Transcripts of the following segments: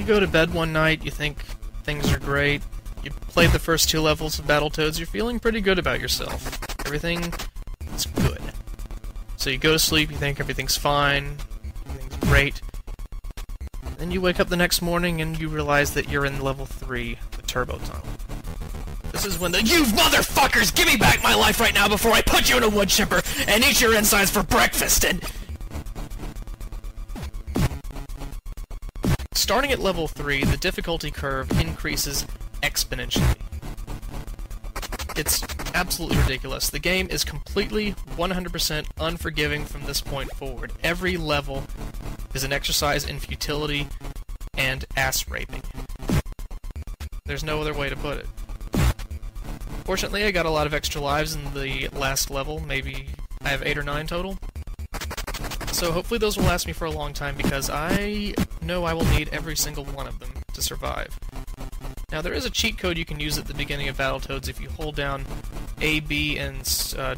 go to bed one night, you think things are great, you played the first 2 levels of Battletoads, you're feeling pretty good about yourself. Everything is good. So you go to sleep, you think everything's fine, everything's great. Then you wake up the next morning and you realize that you're in level 3, the turbo tunnel. This is when you motherfuckers, give me back my life right now before I put you in a wood chipper and eat your insides for breakfast, and... Starting at level 3, the difficulty curve increases exponentially. It's absolutely ridiculous. The game is completely, 100% unforgiving from this point forward. Every level is an exercise in futility and ass-raping. There's no other way to put it. Fortunately, I got a lot of extra lives in the last level. Maybe I have 8 or 9 total. So hopefully those will last me for a long time, because I know I will need every single one of them to survive. Now, there is a cheat code you can use at the beginning of Battletoads. If you hold down A, B, and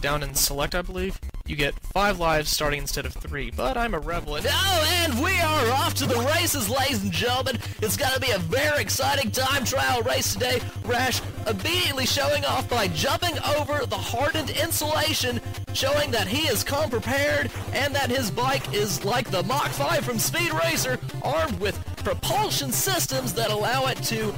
down and select, I believe, you get 5 lives starting instead of 3. But I'm a rebel, and and we are off to the races, ladies and gentlemen. It's going to be a very exciting time trial race today. Rash immediately showing off by jumping over the hardened insulation, showing that he has come prepared and that his bike is like the Mach 5 from Speed Racer, armed with propulsion systems that allow it to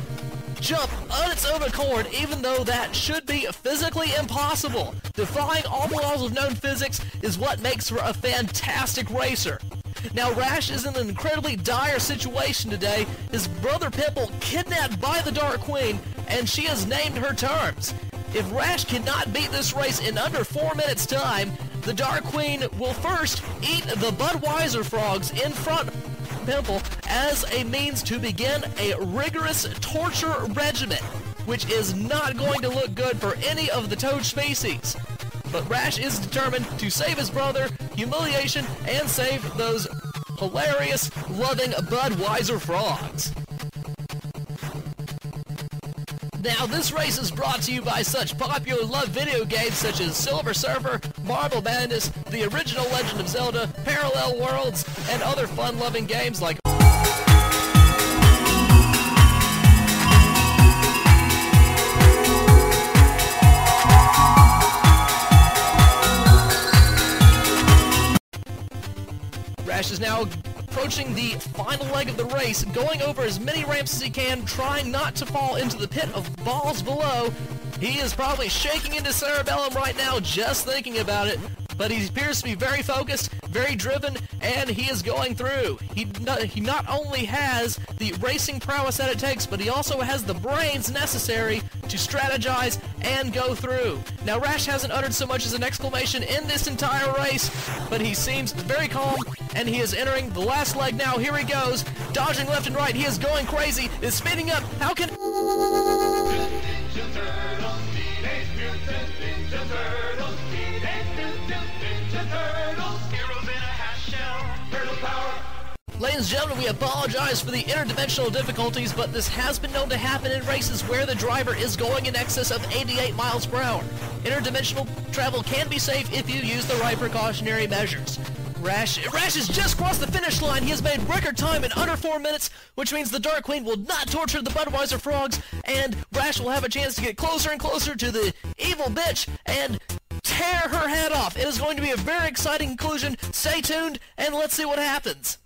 jump on its own accord, even though that should be physically impossible. Defying all the laws of known physics is what makes for a fantastic racer. Now, Rash is in an incredibly dire situation today. His brother Pimple kidnapped by the Dark Queen, and she has named her terms. If Rash cannot beat this race in under 4 minutes' time, the Dark Queen will first eat the Budweiser frogs in front of Pimple as a means to begin a rigorous torture regimen, which is not going to look good for any of the toad species. But Rash is determined to save his brother, humiliation, and save those hilarious, loving Budweiser frogs. Now, this race is brought to you by such popular loved video games such as Silver Surfer, Marble Madness, the original Legend of Zelda, Parallel Worlds, and other fun-loving games like Rash is now approaching the final leg of the race, going over as many ramps as he can, trying not to fall into the pit of balls below. He is probably shaking into cerebellum right now just thinking about it, but he appears to be very focused, very driven, and he is going through. He not only has the racing prowess that it takes, but he also has the brains necessary to strategize and go through. Now, Rash hasn't uttered so much as an exclamation in this entire race, but he seems very calm, and he is entering the last leg now. Here he goes, dodging left and right. He is going crazy, is speeding up. How can... Ladies and gentlemen, we apologize for the interdimensional difficulties, but this has been known to happen in races where the driver is going in excess of 88 miles per hour. Interdimensional travel can be safe if you use the right precautionary measures. Rash has just crossed the finish line. He has made record time in under 4 minutes, which means the Dark Queen will not torture the Budweiser frogs, and Rash will have a chance to get closer and closer to the evil bitch and tear her head off. It is going to be a very exciting conclusion. Stay tuned, and let's see what happens.